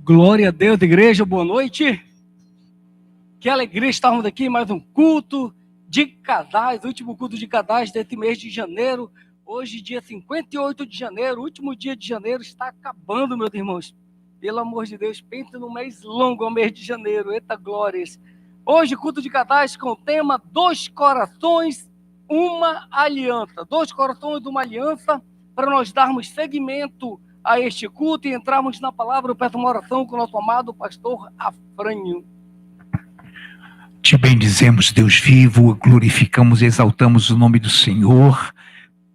Glória a Deus, igreja, boa noite. Que alegria estarmos aqui em mais um culto de casais, último culto de casais desse mês de janeiro. Hoje, dia 58 de janeiro, último dia de janeiro, está acabando, meus irmãos. Pelo amor de Deus, pense no mês longo, o mês de janeiro. Eita glórias. Hoje, culto de casais com o tema Dois Corações, uma Aliança. Dois corações, uma aliança, para nós darmos seguimento a este culto e entrarmos na palavra. Eu peço uma oração com o nosso amado pastor Afrânio. Te bendizemos, Deus vivo, glorificamos e exaltamos o nome do Senhor,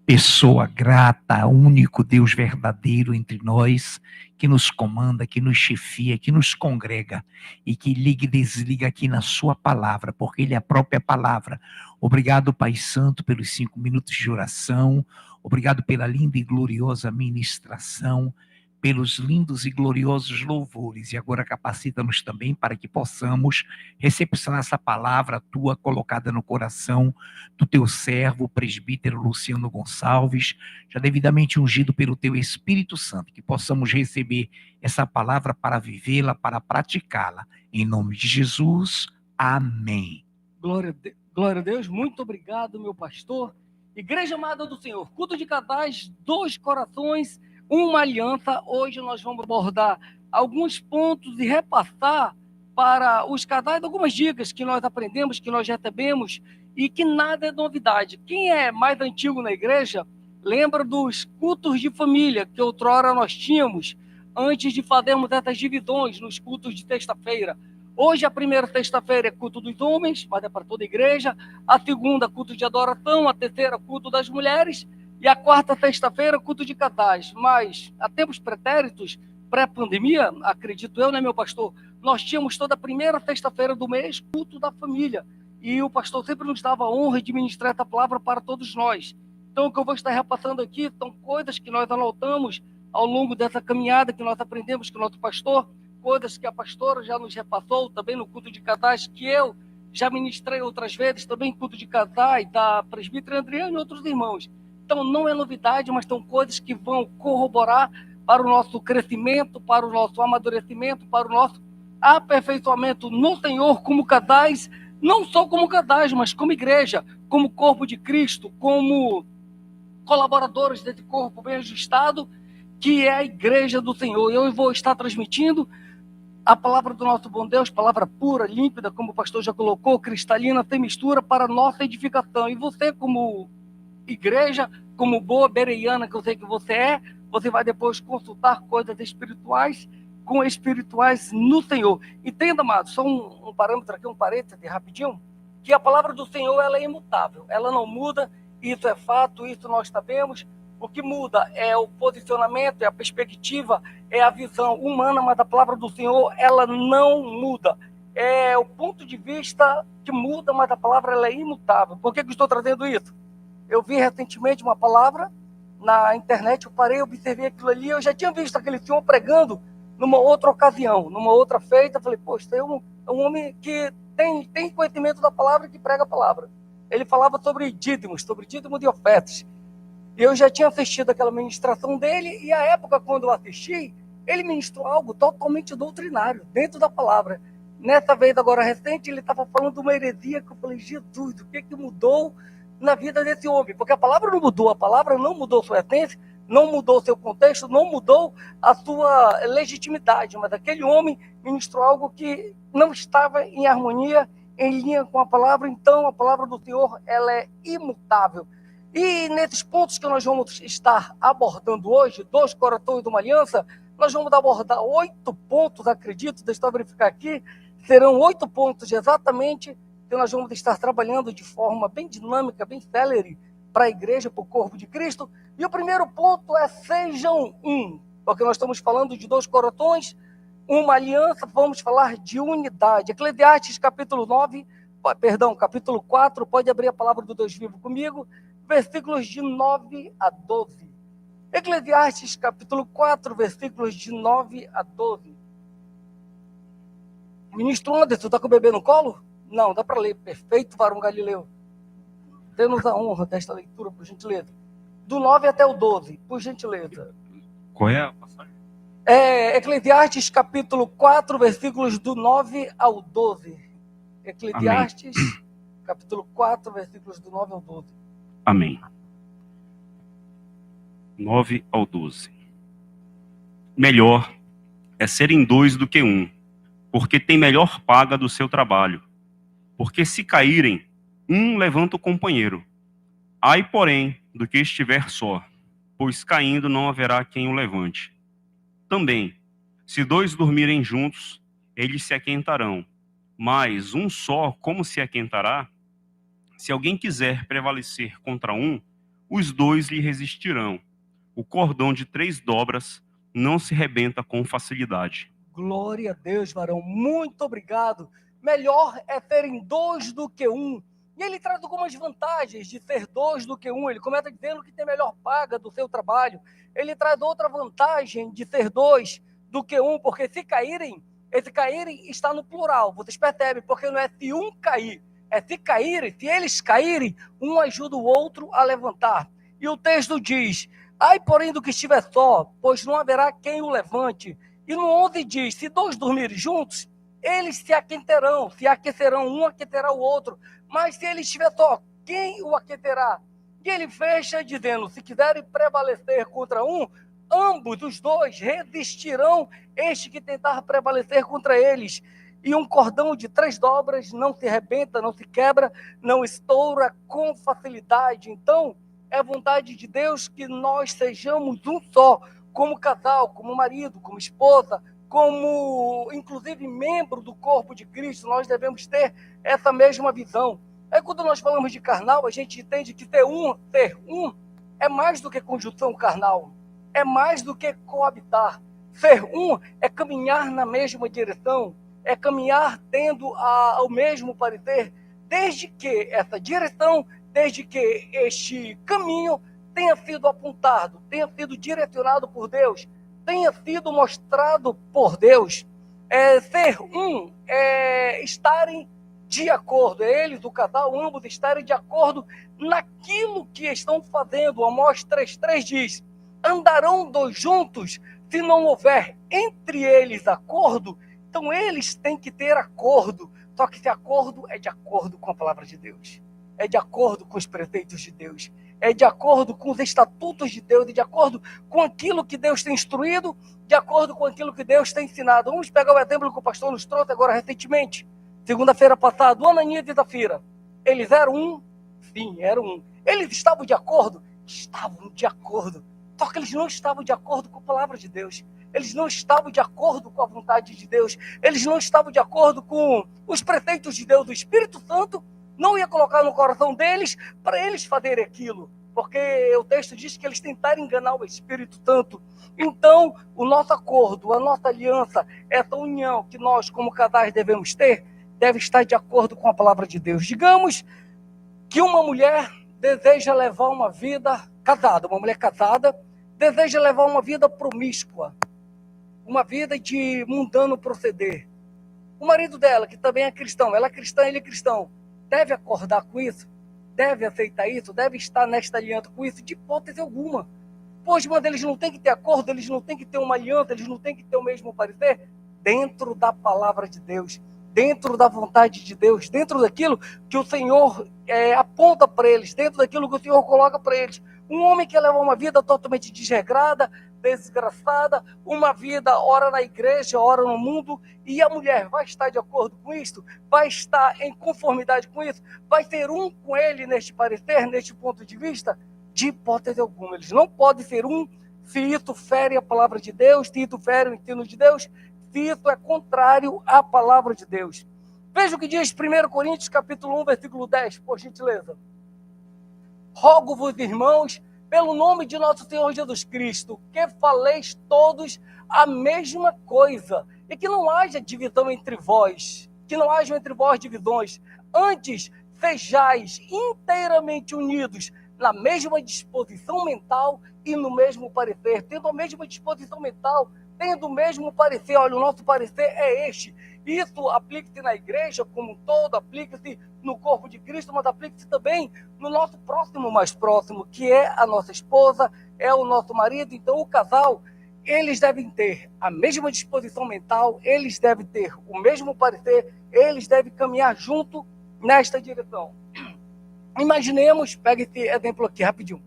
pessoa grata, único Deus verdadeiro entre nós, que nos comanda, que nos chefia, que nos congrega e que liga e desliga aqui na sua palavra, porque Ele é a própria palavra. Obrigado, Pai Santo, pelos 5 minutos de oração, obrigado pela linda e gloriosa ministração, pelos lindos e gloriosos louvores, e agora capacita-nos também para que possamos recepcionar essa palavra tua colocada no coração do teu servo, o presbítero Luciano Gonçalves, já devidamente ungido pelo teu Espírito Santo, que possamos receber essa palavra para vivê-la, para praticá-la. Em nome de Jesus, amém. Glória a Deus, muito obrigado, meu pastor. Igreja amada do Senhor, culto de casais, dois corações, uma aliança. Hoje nós vamos abordar alguns pontos e repassar para os casais algumas dicas que nós aprendemos, que nós recebemos e que nada é novidade. Quem é mais antigo na igreja lembra dos cultos de família que outrora nós tínhamos antes de fazermos essas divisões nos cultos de terça-feira. Hoje, a primeira sexta-feira é culto dos homens, mas é para toda a igreja. A segunda, culto de adoração. A terceira, culto das mulheres. E a quarta sexta-feira, culto de casais. Mas, há tempos pretéritos, pré-pandemia, acredito eu, né, meu pastor? Nós tínhamos toda a primeira sexta-feira do mês, culto da família. E o pastor sempre nos dava a honra de ministrar essa palavra para todos nós. Então, o que eu vou estar repassando aqui são coisas que nós anotamos ao longo dessa caminhada que nós aprendemos com o nosso pastor, coisas que a pastora já nos repassou, também no culto de casais, que eu já ministrei outras vezes, também culto de casais, da presbítera Adriana e outros irmãos. Então, não é novidade, mas são coisas que vão corroborar para o nosso crescimento, para o nosso amadurecimento, para o nosso aperfeiçoamento no Senhor como casais, não só como casais, mas como igreja, como corpo de Cristo, como colaboradores desse corpo bem ajustado, que é a igreja do Senhor. Eu vou estar transmitindo a palavra do nosso bom Deus, palavra pura, límpida, como o pastor já colocou, cristalina, sem mistura, para nossa edificação. E você, como igreja, como boa bereiana que eu sei que você vai depois consultar coisas espirituais com espirituais no Senhor. Entenda, amado, só um parâmetro aqui, um parêntese rapidinho, que a palavra do Senhor ela é imutável, ela não muda, isso é fato, isso nós sabemos. O que muda é o posicionamento, é a perspectiva, é a visão humana, mas a palavra do Senhor, ela não muda. É o ponto de vista que muda, mas a palavra ela é imutável. Por que eu estou trazendo isso? Eu vi recentemente uma palavra na internet, eu parei, observei aquilo ali, eu já tinha visto aquele senhor pregando numa outra ocasião, numa outra feita, eu falei, poxa, é um homem que tem conhecimento da palavra e que prega a palavra. Ele falava sobre dízimo de ofertas. Eu já tinha assistido aquela ministração dele, e à época, quando eu assisti, ele ministrou algo totalmente doutrinário, dentro da palavra. Nessa vez, agora recente, ele estava falando de uma heresia que eu falei, Jesus, o que mudou na vida desse homem? Porque a palavra não mudou, a palavra não mudou sua essência, não mudou seu contexto, não mudou a sua legitimidade, mas aquele homem ministrou algo que não estava em harmonia, em linha com a palavra. Então, a palavra do Senhor, ela é imutável. E nesses pontos que nós vamos estar abordando hoje, dois corações de uma aliança, nós vamos abordar 8 pontos, acredito, deixa eu verificar aqui, serão 8 pontos exatamente que nós vamos estar trabalhando de forma bem dinâmica, bem célere para a igreja, para o corpo de Cristo. E o primeiro ponto é sejam um, porque nós estamos falando de dois corações, uma aliança, vamos falar de unidade. Eclesiastes capítulo 4, pode abrir a palavra do Deus vivo comigo, versículos de 9 a 12. Eclesiastes capítulo 4, versículos de 9 a 12. Ministro Anderson, está com o bebê no colo? Não, dá para ler. Perfeito, varão Galileu. Dê-nos a honra desta leitura, por gentileza. Do 9 até o 12, por gentileza. Qual é a passagem? Eclesiastes capítulo 4, versículos do 9 ao 12. Eclesiastes capítulo 4, versículos do 9 ao 12. Amém. 9 ao 12. Melhor é serem dois do que um, porque tem melhor paga do seu trabalho. Porque se caírem, um levanta o companheiro. Ai, porém, do que estiver só, pois caindo não haverá quem o levante. Também, se dois dormirem juntos, eles se aquentarão. Mas um só, como se aquentará? Se alguém quiser prevalecer contra um, os dois lhe resistirão. O cordão de 3 dobras não se rebenta com facilidade. Glória a Deus, varão. Muito obrigado. Melhor é serem dois do que um. E ele traz algumas vantagens de ser dois do que um. Ele começa dizendo que tem melhor paga do seu trabalho. Ele traz outra vantagem de ser dois do que um, porque se caírem, esse caírem está no plural. Vocês percebem, porque não é se um cair, é se caírem, se eles caírem, um ajuda o outro a levantar. E o texto diz: ai, porém, do que estiver só, pois não haverá quem o levante. E no 11 diz: se dois dormirem juntos, eles se aquecerão, um aquecerá o outro. Mas se ele estiver só, quem o aquecerá? E ele fecha dizendo: se quiserem prevalecer contra um, ambos, os dois, resistirão este que tentar prevalecer contra eles. E um cordão de 3 dobras não se rebenta, não se quebra, não estoura com facilidade. Então, é vontade de Deus que nós sejamos um só, como casal, como marido, como esposa, como, inclusive, membro do corpo de Cristo. Nós devemos ter essa mesma visão. Aí, quando nós falamos de carnal, a gente entende que ser um é mais do que conjunção carnal, é mais do que coabitar. Ser um é caminhar na mesma direção, é caminhar tendo o mesmo parecer, desde que essa direção, desde que este caminho tenha sido apontado, tenha sido direcionado por Deus, tenha sido mostrado por Deus. Ser um é estarem de acordo, eles, o casal, ambos estarem de acordo naquilo que estão fazendo. Amós 3,3 diz: andarão dois juntos se não houver entre eles acordo. Então eles têm que ter acordo, só que esse acordo é de acordo com a palavra de Deus, é de acordo com os preceitos de Deus, é de acordo com os estatutos de Deus, é de acordo com aquilo que Deus tem instruído, de acordo com aquilo que Deus tem ensinado. Vamos pegar o exemplo que o pastor nos trouxe agora recentemente, segunda-feira passada, o Ananias e Zafira. Eles eram um? Sim, eram um. Eles estavam de acordo? Estavam de acordo. Só que eles não estavam de acordo com a palavra de Deus. Eles não estavam de acordo com a vontade de Deus. Eles não estavam de acordo com os preceitos de Deus. O Espírito Santo não ia colocar no coração deles para eles fazerem aquilo, porque o texto diz que eles tentaram enganar o Espírito Santo. Então, o nosso acordo, a nossa aliança, essa união que nós como casais devemos ter, deve estar de acordo com a palavra de Deus. Digamos que uma mulher deseja levar uma vida casada, uma mulher casada deseja levar uma vida promíscua, uma vida de mundano proceder. O marido dela, que também é cristão, ela é cristã, ele é cristão, deve acordar com isso? Deve aceitar isso? Deve estar nesta aliança com isso? De hipótese alguma. Pois, mas eles não têm que ter acordo, eles não têm que ter uma aliança, eles não têm que ter o mesmo parecer dentro da palavra de Deus, dentro da vontade de Deus, dentro daquilo que o Senhor aponta para eles, dentro daquilo que o Senhor coloca para eles. Um homem que leva uma vida totalmente desregrada, desgraçada, uma vida ora na igreja, ora no mundo, e a mulher vai estar de acordo com isso? Vai estar em conformidade com isso? Vai ser um com ele neste parecer, neste ponto de vista? De hipótese alguma. Eles não podem ser um se isso fere a palavra de Deus, se isso fere o ensino de Deus, se isso é contrário à palavra de Deus. Veja o que diz 1 Coríntios capítulo 1, versículo 10, por gentileza. Rogo-vos, irmãos, pelo nome de nosso Senhor Jesus Cristo, que faleis todos a mesma coisa, e que não haja divisão entre vós, que não hajam entre vós divisões, antes sejais inteiramente unidos na mesma disposição mental e no mesmo parecer, tendo a mesma disposição mental, tendo o mesmo parecer. Olha, o nosso parecer é este. Isso aplica-se na igreja como um todo, aplica-se no corpo de Cristo, mas aplica-se também no nosso próximo mais próximo, que é a nossa esposa, é o nosso marido. Então o casal, eles devem ter a mesma disposição mental, eles devem ter o mesmo parecer, eles devem caminhar junto nesta direção. Imaginemos, pega esse exemplo aqui rapidinho.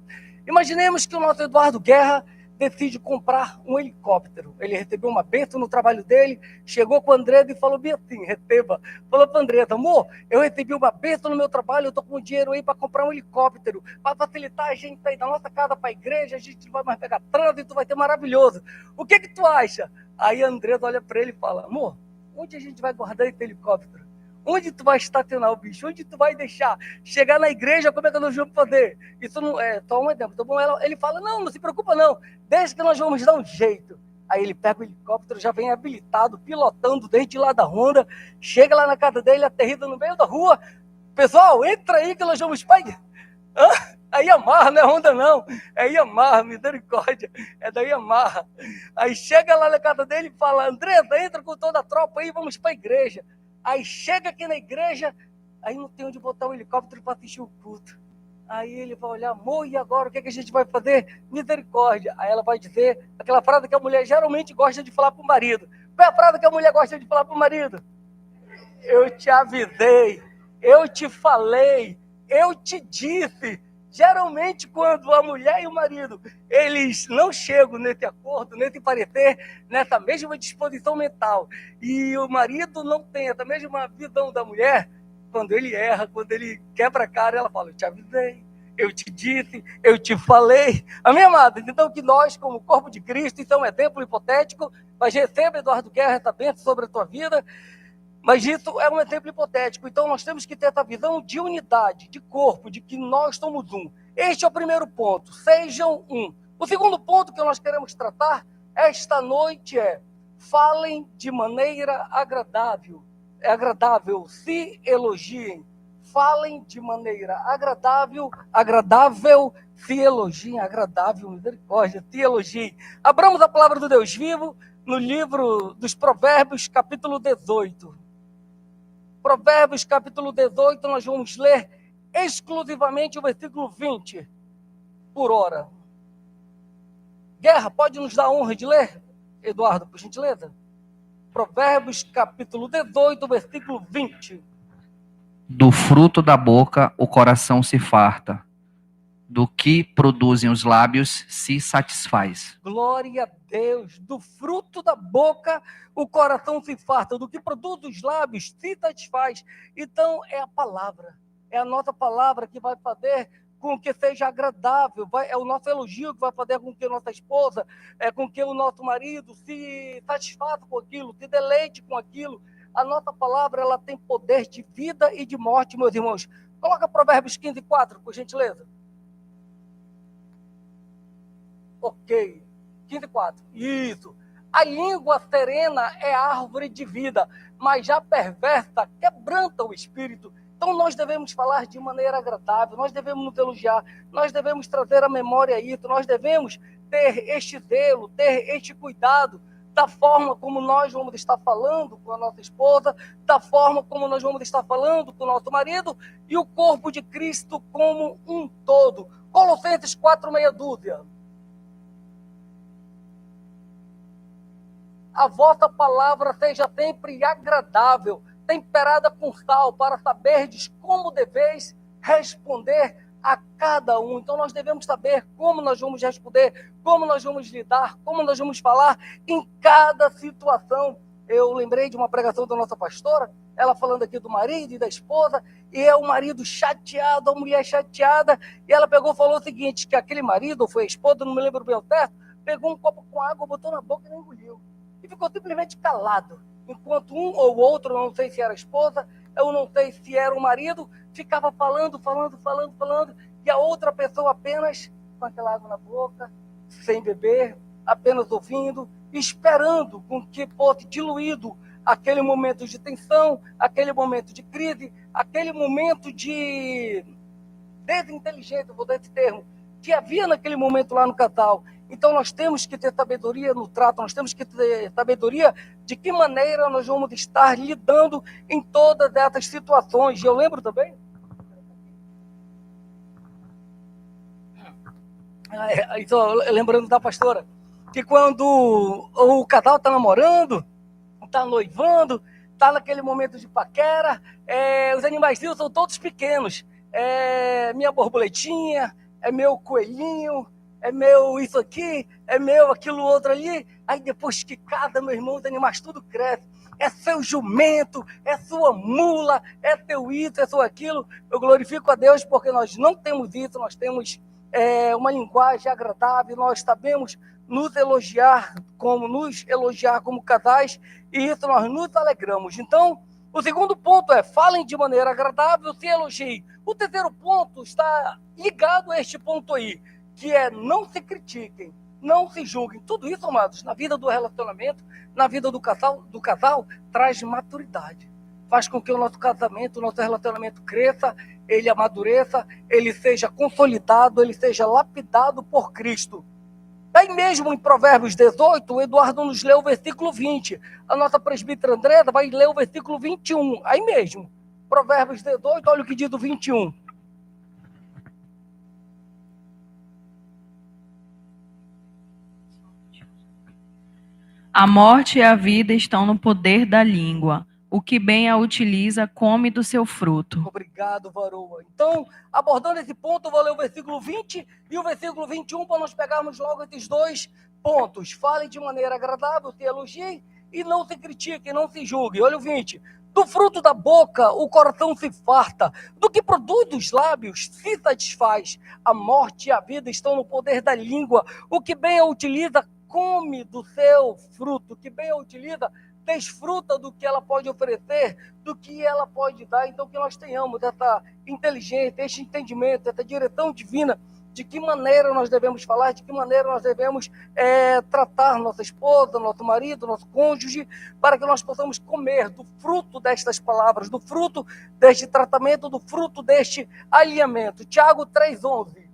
Imaginemos que o nosso Eduardo Guerra decide comprar um helicóptero. Ele recebeu uma bênção no trabalho dele, chegou com a Andresa e falou bem assim, receba. Falou para a Andresa, amor, eu recebi uma bênção no meu trabalho, eu estou com dinheiro aí para comprar um helicóptero, para facilitar a gente sair da nossa casa para a igreja, a gente não vai mais pegar trânsito, vai ser maravilhoso. O que tu acha? Aí a Andresa olha para ele e fala, amor, onde a gente vai guardar esse helicóptero? Onde tu vai estacionar o bicho? Onde tu vai deixar? Chegar na igreja, como é que nós vamos fazer? Isso não é só um exemplo. Então, ele fala, não se preocupa não, deixa que nós vamos dar um jeito. Aí ele pega o helicóptero, já vem habilitado, pilotando desde lá da Honda, chega lá na casa dele, aterrida no meio da rua. Pessoal, entra aí que nós vamos para... É Yamaha, não é Honda não, é Yamaha, misericórdia, é da Yamaha. Aí chega lá na casa dele e fala, Andresa, entra com toda a tropa aí, vamos para a igreja. Aí chega aqui na igreja, aí não tem onde botar um helicóptero para assistir o culto. Aí ele vai olhar, amor, e agora o que a gente vai fazer? Misericórdia. Aí ela vai dizer aquela frase que a mulher geralmente gosta de falar para o marido. Qual é a frase que a mulher gosta de falar para o marido? Eu te avisei, eu te falei, eu te disse. Geralmente, quando a mulher e o marido, eles não chegam nesse acordo, nesse parecer, nessa mesma disposição mental, e o marido não tem essa mesma visão da mulher, quando ele erra, quando ele quebra a cara, ela fala, eu te avisei, eu te disse, eu te falei. Amém, amados? Então, que nós, como corpo de Cristo, isso é um exemplo hipotético, mas receba, Eduardo Guerra, essa bênção sobre a tua vida. Mas isso é um exemplo hipotético. Então, nós temos que ter essa visão de unidade, de corpo, de que nós somos um. Este é o primeiro ponto. Sejam um. O segundo ponto que nós queremos tratar esta noite é falem de maneira agradável. É agradável, se elogiem. Falem de maneira agradável, se elogiem. Agradável, misericórdia, se elogiem. Abramos a palavra do Deus vivo no livro dos Provérbios, capítulo 18. Provérbios, capítulo 18, nós vamos ler exclusivamente o versículo 20 por hora. Guerra, pode nos dar a honra de ler, Eduardo, por gentileza? Provérbios, capítulo 18, versículo 20. Do fruto da boca o coração se farta, do que produzem os lábios se satisfaz. Glória a Deus, do fruto da boca o coração se farta, do que produz os lábios se satisfaz. Então é a palavra, é a nossa palavra que vai fazer com que seja agradável, é o nosso elogio que vai fazer com que a nossa esposa, com que o nosso marido se satisfaça com aquilo, se deleite com aquilo. A nossa palavra, ela tem poder de vida e de morte, meus irmãos. Coloca Provérbios 15:4, por gentileza. Ok, 15:4, isso. A língua serena é árvore de vida, mas já perversa quebranta o espírito. Então nós devemos falar de maneira agradável, nós devemos nos elogiar, nós devemos trazer à memória isso, nós devemos ter este zelo, ter este cuidado da forma como nós vamos estar falando com a nossa esposa, da forma como nós vamos estar falando com o nosso marido e o corpo de Cristo como um todo. Colossenses 4:6. A vossa palavra seja sempre agradável, temperada com sal, para saberdes como deveis responder a cada um. Então nós devemos saber como nós vamos responder, como nós vamos lidar, como nós vamos falar em cada situação. Eu lembrei de uma pregação da nossa pastora, ela falando aqui do marido e da esposa, e é o marido chateado, a mulher chateada, e ela pegou e falou o seguinte, que aquele marido, ou foi a esposa, não me lembro bem o certo, pegou um copo com água, botou na boca e não engoliu. E ficou simplesmente calado, enquanto um ou outro, não sei se era a esposa, eu não sei se era o marido, ficava falando, e a outra pessoa apenas com aquela água na boca, sem beber, apenas ouvindo, esperando com que fosse diluído aquele momento de tensão, aquele momento de crise, aquele momento de desinteligência, vou dar esse termo, que havia naquele momento lá no casal. Então nós temos que ter sabedoria no trato, nós temos que ter sabedoria de que maneira nós vamos estar lidando em todas essas situações. E eu lembro também, então, lembrando da pastora, que quando o casal está namorando, está noivando, está naquele momento de paquera, os animaizinhos são todos pequenos. Minha borboletinha, é meu coelhinho, é meu isso aqui, é meu aquilo outro ali. Aí depois que casa, meu irmão, os animais tudo crescem. É seu jumento, é sua mula, é teu isso, é seu aquilo. Eu glorifico a Deus porque nós não temos isso, nós temos uma linguagem agradável, nós sabemos nos elogiar como casais, e isso nós nos alegramos. Então, o segundo ponto é: falem de maneira agradável, se elogiem. O terceiro ponto está ligado a este ponto aí, que é: não se critiquem, não se julguem. Tudo isso, amados, na vida do relacionamento, na vida do casal, traz maturidade. Faz com que o nosso casamento, o nosso relacionamento cresça, ele amadureça, ele seja consolidado, ele seja lapidado por Cristo. Aí mesmo em Provérbios 18, o Eduardo nos leu o versículo 20. A nossa presbítera Andreda vai ler o versículo 21. Aí mesmo, Provérbios 18, olha o que diz o 21. A morte e a vida estão no poder da língua. O que bem a utiliza, come do seu fruto. Obrigado, Varoa. Então, abordando esse ponto, eu vou ler o versículo 20 e o versículo 21 para nós pegarmos logo esses dois pontos. Falem de maneira agradável, se elogiem e não se critiquem, não se julguem. Olha o 20. Do fruto da boca o coração se farta, do que produz dos lábios se satisfaz. A morte e a vida estão no poder da língua. O que bem a utiliza, come do seu fruto. O que bem a utiliza, desfruta do que ela pode oferecer, do que ela pode dar. Então, que nós tenhamos essa inteligência, esse entendimento, essa direção divina, de que maneira nós devemos falar, de que maneira nós devemos tratar nossa esposa, nosso marido, nosso cônjuge, para que nós possamos comer do fruto destas palavras, do fruto deste tratamento, do fruto deste alinhamento. Tiago 3,11.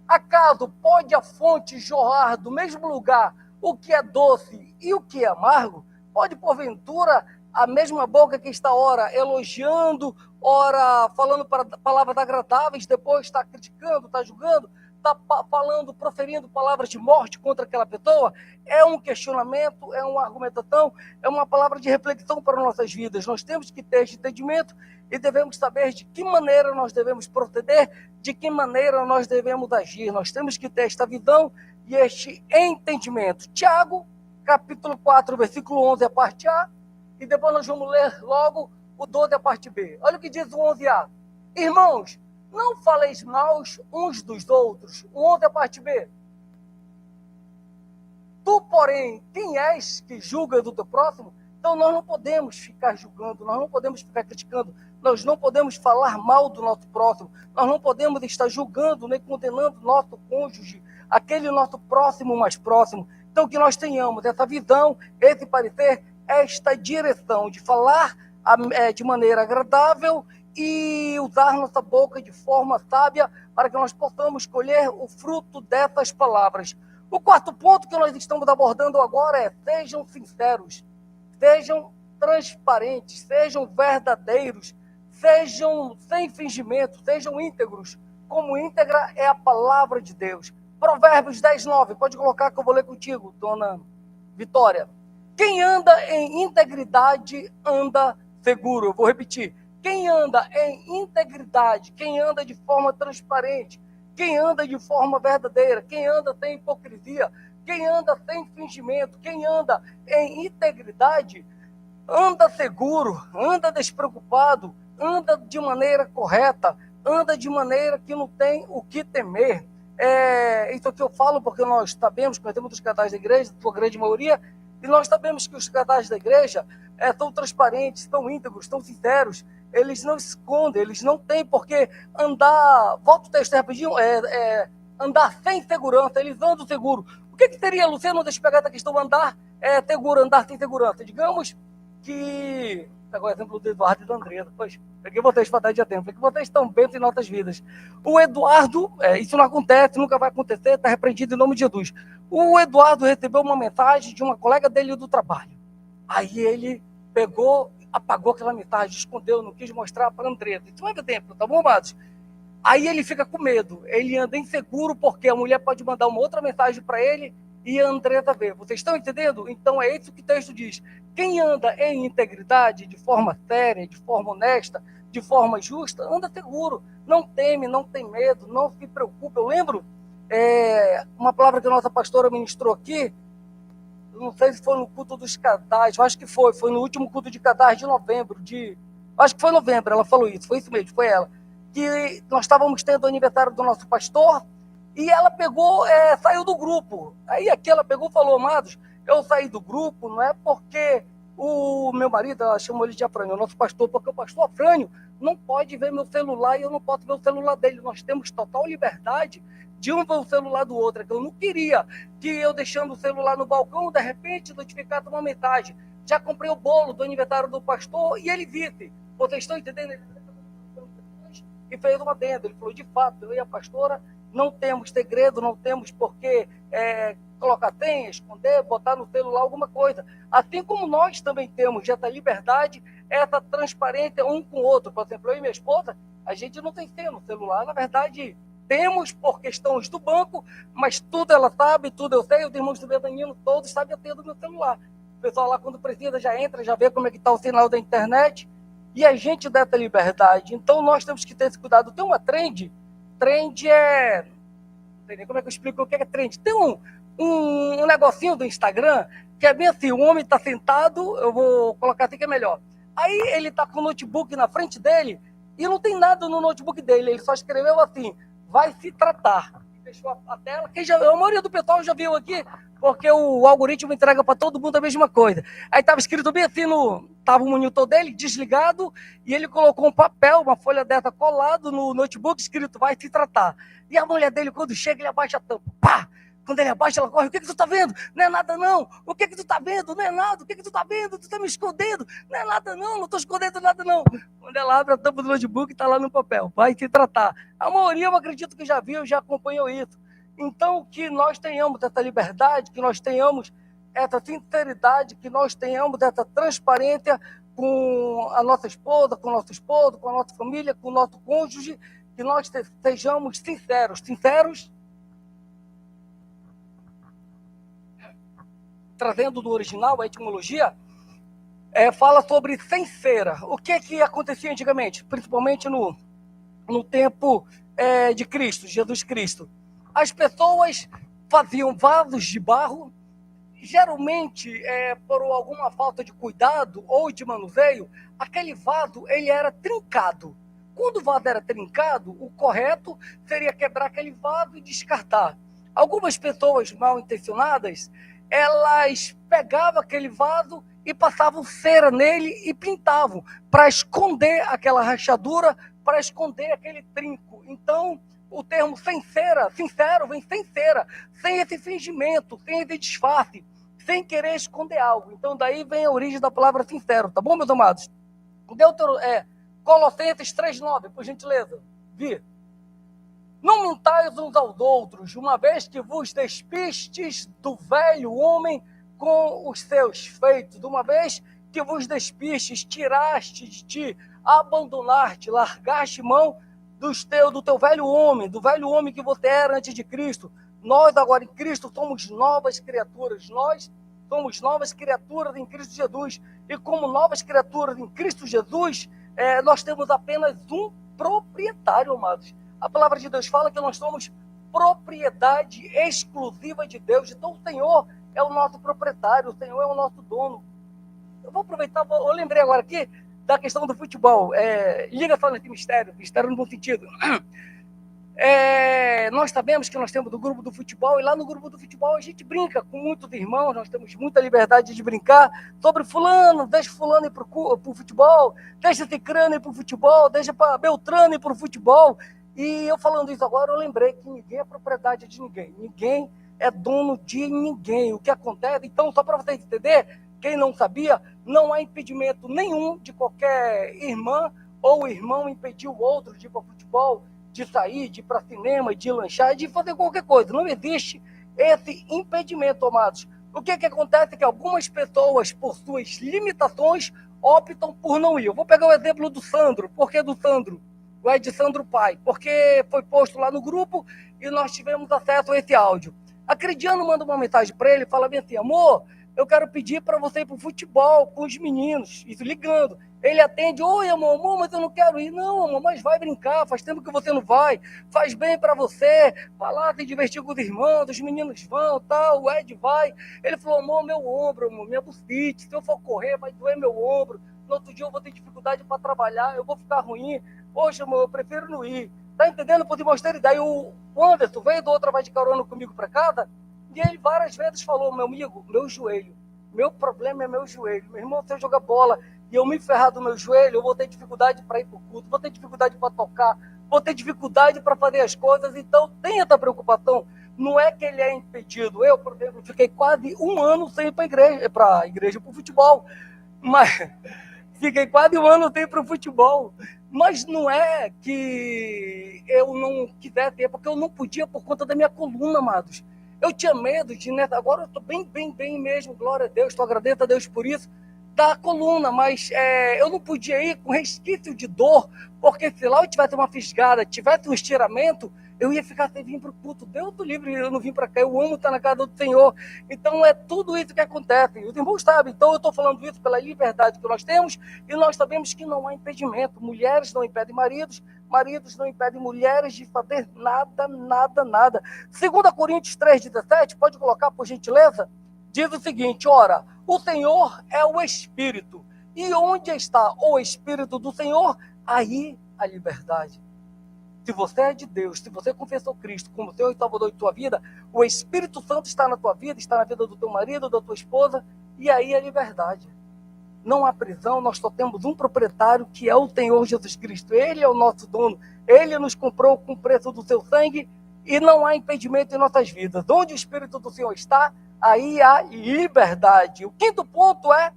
Acaso pode a fonte jorrar do mesmo lugar o que é doce e o que é amargo? Pode, porventura, a mesma boca que está ora elogiando, ora falando palavras agradáveis, depois está criticando, está julgando, está falando, proferindo palavras de morte contra aquela pessoa? É um questionamento, é uma argumentação, é uma palavra de reflexão para nossas vidas. Nós temos que ter este entendimento e devemos saber de que maneira nós devemos proceder, de que maneira nós devemos agir. Nós temos que ter esta visão e este entendimento. Tiago, capítulo 4, versículo 11, a parte A, e depois nós vamos ler logo o 12, a parte B. Olha o que diz o 11A. Irmãos, não faleis mal uns dos outros. O 11, a parte B. Tu, porém, quem és que julga do teu próximo? Então nós não podemos ficar julgando, nós não podemos ficar criticando, nós não podemos falar mal do nosso próximo, nós não podemos estar julgando nem condenando nosso cônjuge, aquele nosso próximo mais próximo. Então, que nós tenhamos essa visão, esse parecer, esta direção de falar de maneira agradável e usar nossa boca de forma sábia para que nós possamos colher o fruto dessas palavras. O quarto ponto que nós estamos abordando agora é: sejam sinceros, sejam transparentes, sejam verdadeiros, sejam sem fingimento, sejam íntegros. Como íntegra é a palavra de Deus. Provérbios 10:9, pode colocar que eu vou ler contigo, dona Vitória. Quem anda em integridade anda seguro. Eu vou repetir. Quem anda em integridade, quem anda de forma transparente, quem anda de forma verdadeira, quem anda sem hipocrisia, quem anda sem fingimento, quem anda em integridade, anda seguro, anda despreocupado, anda de maneira correta, anda de maneira que não tem o que temer. Isso aqui eu falo porque nós sabemos, conhecemos os casais da igreja, a sua grande maioria, e nós sabemos que os casais da igreja são transparentes, são íntegros, são sinceros, eles não escondem, eles não têm por que andar, volta o texto rapidinho, andar sem segurança, eles andam seguro. O que seria, Luciano, deixa eu pegar essa questão, andar seguro, andar sem segurança? Digamos que, pegou o exemplo do Eduardo e da Andresa, pois, peguei vocês para dar de tempo, que vocês estão bem em nossas vidas. O Eduardo, isso não acontece, nunca vai acontecer, está repreendido em nome de Jesus. O Eduardo recebeu uma mensagem de uma colega dele do trabalho. Aí ele pegou, apagou aquela mensagem, escondeu, não quis mostrar para a Andresa. Isso é um exemplo, tá bom, amados? Aí ele fica com medo, ele anda inseguro porque a mulher pode mandar uma outra mensagem para ele e a Andresa vê. Vocês estão entendendo? Então é isso que o texto diz. Quem anda em integridade, de forma séria, de forma honesta, de forma justa, anda seguro, não teme, não tem medo, não se preocupa. Eu lembro uma palavra que a nossa pastora ministrou aqui, não sei se foi no culto dos casais, eu acho que foi no último culto de casais de novembro, acho que foi novembro, ela falou isso, foi isso mesmo, foi ela, que nós estávamos tendo o aniversário do nosso pastor, e ela pegou, saiu do grupo. Aí aqui ela pegou e falou: amados, eu saí do grupo, não é porque o meu marido, ela chamou ele de Afrânio, o nosso pastor, porque o pastor Afrânio não pode ver meu celular e eu não posso ver o celular dele. Nós temos total liberdade de um ver o celular do outro. Eu não queria que eu deixando o celular no balcão, de repente, notificasse uma mensagem. Já comprei o bolo do aniversário do pastor e ele visse. Vocês estão entendendo? E fez uma adenda. Ele falou: de fato, eu e a pastora não temos segredo, não temos por que colocar senha, esconder, botar no celular alguma coisa. Assim como nós também temos essa liberdade, essa transparência um com o outro. Por exemplo, eu e minha esposa, a gente não tem senha no celular. Na verdade, temos por questões do banco, mas tudo ela sabe, tudo eu sei. Os irmãos do Bedanino todos sabem a senha do meu celular. O pessoal lá, quando precisa, já entra, já vê como é que está o sinal da internet. E a gente dá essa liberdade. Então, nós temos que ter esse cuidado. Tem uma trend é... Não sei nem como é que eu explico o que é trend. Tem um negocinho do Instagram que é bem assim: o homem está sentado, eu vou colocar assim que é melhor. Aí ele está com o notebook na frente dele e não tem nada no notebook dele. Ele só escreveu assim: vai se tratar. Fechou a tela. A maioria do pessoal já viu aqui, porque o algoritmo entrega para todo mundo a mesma coisa. Aí estava escrito bem assim, estava o monitor dele desligado e ele colocou um papel, uma folha dessa colado no notebook, escrito: vai se tratar. E a mulher dele, quando chega, ele abaixa a tampa. Pá! Quando ele abaixa, ela corre: o que tu tá vendo? Não é nada não. O que tu tá vendo? Não é nada. O que tu tá vendo? Tu tá me escondendo? Não é nada não, não tô escondendo nada não. Quando ela abre a tampa do notebook, tá lá no papel: vai se tratar. A maioria, eu acredito que já viu, já acompanhou isso. Então, que nós tenhamos essa liberdade, que nós tenhamos essa sinceridade, que nós tenhamos essa transparência com a nossa esposa, com o nosso esposo, com a nossa família, com o nosso cônjuge, que nós sejamos sinceros. Sinceros, trazendo do original, a etimologia, fala sobre sem cera. O que acontecia antigamente, principalmente no tempo de Cristo, Jesus Cristo? As pessoas faziam vasos de barro, geralmente por alguma falta de cuidado ou de manuseio, aquele vaso ele era trincado. Quando o vaso era trincado, o correto seria quebrar aquele vaso e descartar. Algumas pessoas mal intencionadas, elas pegavam aquele vaso e passavam cera nele e pintavam para esconder aquela rachadura, para esconder aquele trinco. Então, o termo sem cera, sincero, vem sem cera, sem esse fingimento, sem esse disfarce, sem querer esconder algo. Então, daí vem a origem da palavra sincero, tá bom, meus amados? Colossenses 3,9, por gentileza. Vi. Não mintais uns aos outros, uma vez que vos despistes do velho homem com os seus feitos, uma vez que vos despistes, tiraste de ti, abandonaste, largaste mão do teu velho homem, do velho homem que você era antes de Cristo. Nós agora em Cristo somos novas criaturas. Nós somos novas criaturas em Cristo Jesus. E como novas criaturas em Cristo Jesus, nós temos apenas um proprietário, amados. A palavra de Deus fala que nós somos propriedade exclusiva de Deus. Então o Senhor é o nosso proprietário, o Senhor é o nosso dono. Eu vou aproveitar, eu lembrei agora aqui da questão do futebol. Liga só nesse mistério no bom sentido. Nós sabemos que nós temos o grupo do futebol, e lá no grupo do futebol a gente brinca com muitos irmãos, nós temos muita liberdade de brincar sobre fulano, deixa fulano ir para o futebol, deixa cicrano ir para o futebol, deixa para Beltrano ir para o futebol. E eu falando isso agora, eu lembrei que ninguém é propriedade de ninguém, ninguém é dono de ninguém. O que acontece, então, só para vocês entenderem, quem não sabia, não há impedimento nenhum de qualquer irmã ou irmão impedir o outro de ir para o futebol, de sair, de ir para cinema, de lanchar, de fazer qualquer coisa. Não existe esse impedimento, amados. O que acontece é que algumas pessoas, por suas limitações, optam por não ir. Eu vou pegar o exemplo do Sandro. Por que do Sandro? o Ed Sandro Pai, porque foi posto lá no grupo e nós tivemos acesso a esse áudio. A Cridiano manda uma mensagem para ele e fala bem assim: amor, eu quero pedir para você ir para o futebol com os meninos, isso ligando. Ele atende: oi, amor, mas eu não quero ir. Não, amor, mas vai brincar, faz tempo que você não vai, faz bem para você, vai lá se divertir com os irmãos, os meninos vão, tal, o Ed vai. Ele falou: amor, meu ombro, amor, minha bucite, se eu for correr vai doer meu ombro, no outro dia eu vou ter dificuldade para trabalhar, eu vou ficar ruim, poxa, amor, eu prefiro não ir. Tá entendendo? Por demonstrar. Daí o Anderson veio do outra vai de carona comigo para casa, e ele várias vezes falou: meu amigo, meu joelho, meu problema é meu joelho. Meu irmão, se eu jogar bola e eu me ferrar do meu joelho, eu vou ter dificuldade para ir para o culto, vou ter dificuldade para tocar, vou ter dificuldade para fazer as coisas. Então, tem essa preocupação. Não é que ele é impedido. Eu, por exemplo, fiquei quase um ano sem ir para a igreja, para o futebol. Mas fiquei quase um ano sem ir para o futebol. Mas não é que eu não quisesse ir, porque eu não podia por conta da minha coluna, amados. Eu tinha medo de, né? Agora eu estou bem mesmo, glória a Deus, estou agradeço a Deus por isso, da coluna, mas eu não podia ir com resquício de dor, porque se lá eu tivesse uma fisgada, tivesse um estiramento, eu ia ficar sem vir para o culto. Deus do livre, eu não vim para cá, eu amo estar na casa do Senhor. Então é tudo isso que acontece. Os irmãos sabem, então eu estou falando isso pela liberdade que nós temos, e nós sabemos que não há impedimento. Mulheres não impedem maridos, maridos não impedem mulheres de fazer nada. 2 Coríntios 3,17, pode colocar por gentileza? Diz o seguinte: ora, o Senhor é o Espírito, e onde está o Espírito do Senhor, aí a liberdade. Se você é de Deus, se você confessou Cristo como Senhor e Salvador de tua vida, o Espírito Santo está na tua vida, está na vida do teu marido, da tua esposa, e aí é liberdade. Não há prisão, nós só temos um proprietário, que é o Senhor Jesus Cristo. Ele é o nosso dono, ele nos comprou com o preço do seu sangue, e não há impedimento em nossas vidas. Onde o Espírito do Senhor está, aí há liberdade. O quinto ponto é: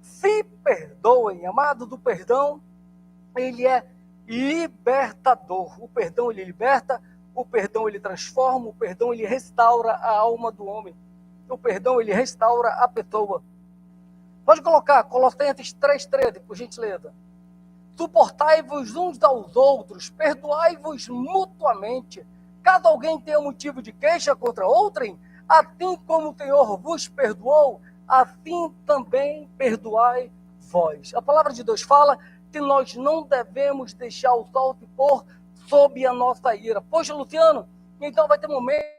se perdoem. Amado, do perdão, ele é libertador. O perdão, ele liberta, o perdão, ele transforma, o perdão, ele restaura a alma do homem. O perdão, ele restaura a pessoa. Pode colocar Colossenses 3,13, por gentileza. Suportai-vos uns aos outros, perdoai-vos mutuamente. Caso alguém tenha motivo de queixa contra outrem, assim como o Senhor vos perdoou, assim também perdoai vós. A palavra de Deus fala que nós não devemos deixar o sol se pôr sob a nossa ira. Poxa, Luciano, então vai ter momento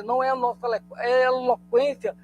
não é a nossa eloquência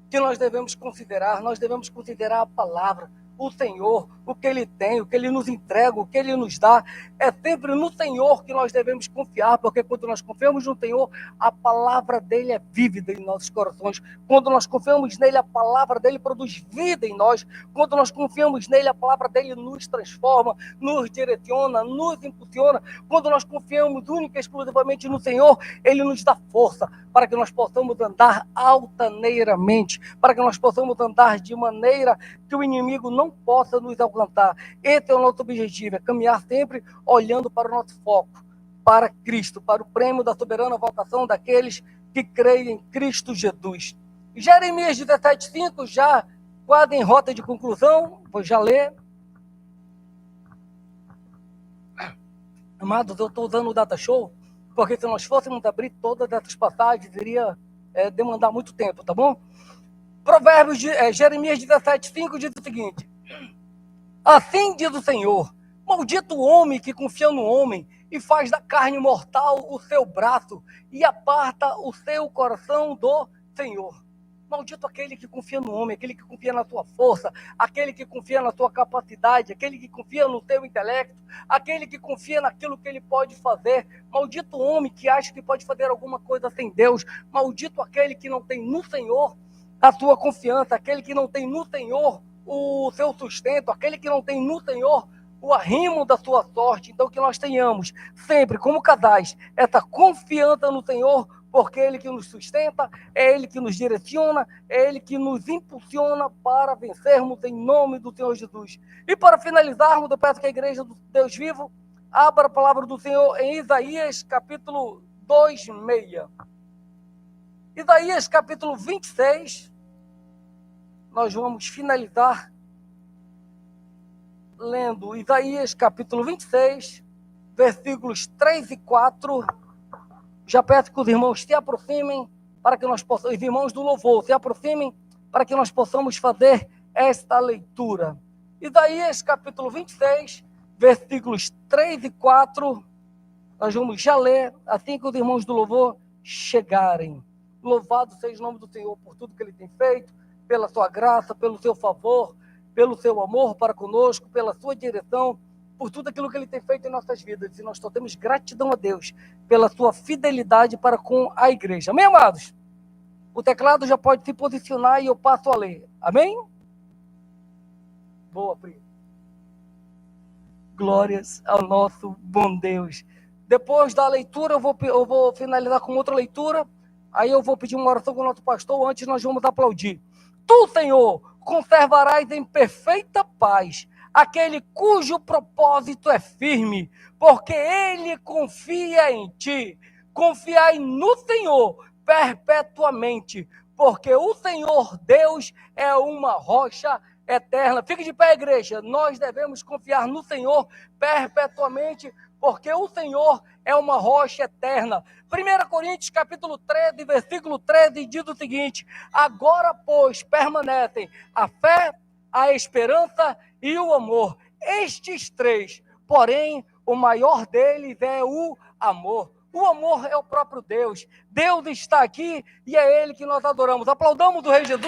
que nós devemos considerar a palavra, o Senhor, o que Ele tem, o que Ele nos entrega, o que Ele nos dá. É sempre no Senhor que nós devemos confiar, porque quando nós confiamos no Senhor, a palavra dEle é vívida em nossos corações. Quando nós confiamos nele, a palavra dEle produz vida em nós. Quando nós confiamos nele, a palavra dEle nos transforma, nos direciona, nos impulsiona. Quando nós confiamos única e exclusivamente no Senhor, Ele nos dá força para que nós possamos andar altaneiramente, para que nós possamos andar de maneira que o inimigo não possa nos alcançar. Esse é o nosso objetivo, é caminhar sempre olhando para o nosso foco, para Cristo, para o prêmio da soberana vocação daqueles que creem em Cristo Jesus. Jeremias 17:5, já quase em rota de conclusão, vou já ler. Amados, eu estou usando o Data Show, porque se nós fôssemos abrir todas essas passagens, iria demandar muito tempo, tá bom? Jeremias 17:5 diz o seguinte: assim diz o Senhor, maldito o homem que confia no homem e faz da carne mortal o seu braço e aparta o seu coração do Senhor. Maldito aquele que confia no homem, aquele que confia na tua força, aquele que confia na tua capacidade, aquele que confia no teu intelecto, aquele que confia naquilo que ele pode fazer. Maldito o homem que acha que pode fazer alguma coisa sem Deus. Maldito aquele que não tem no Senhor a sua confiança, aquele que não tem no Senhor o seu sustento, aquele que não tem no Senhor o arrimo da sua sorte. Então que nós tenhamos sempre como casais essa confiança no Senhor, porque é Ele que nos sustenta, é Ele que nos direciona, é Ele que nos impulsiona para vencermos em nome do Senhor Jesus. E para finalizarmos, eu peço que a Igreja do Deus Vivo abra a palavra do Senhor em Isaías capítulo 2:6. Isaías capítulo 26, nós vamos finalizar lendo Isaías capítulo 26, versículos 3 e 4. Já peço que os irmãos se aproximem para que nós possamos, os irmãos do louvor, se aproximem para que nós possamos fazer esta leitura. Isaías capítulo 26, versículos 3 e 4, nós vamos já ler assim que os irmãos do louvor chegarem. Louvado seja o nome do Senhor por tudo que Ele tem feito, pela sua graça, pelo seu favor, pelo seu amor para conosco, pela sua direção, por tudo aquilo que Ele tem feito em nossas vidas. E nós só temos gratidão a Deus pela sua fidelidade para com a igreja. Amém, amados? O teclado já pode se posicionar e eu passo a ler. Amém? Boa, Pri. Glórias ao nosso bom Deus. Depois da leitura, eu vou finalizar com outra leitura. Aí eu vou pedir uma oração com o nosso pastor. Antes nós vamos aplaudir. Tu, Senhor, conservarás em perfeita paz aquele cujo propósito é firme, porque ele confia em ti. Confiai no Senhor perpetuamente, porque o Senhor Deus é uma rocha eterna. Fique de pé, igreja. Nós devemos confiar no Senhor perpetuamente, porque o Senhor é uma rocha eterna. 1 Coríntios capítulo 13, versículo 13, diz o seguinte: agora, pois, permanecem a fé, a esperança e o amor. Estes três, porém, o maior deles é o amor. O amor é o próprio Deus. Deus está aqui e é Ele que nós adoramos. Aplaudamos o Rei Jesus.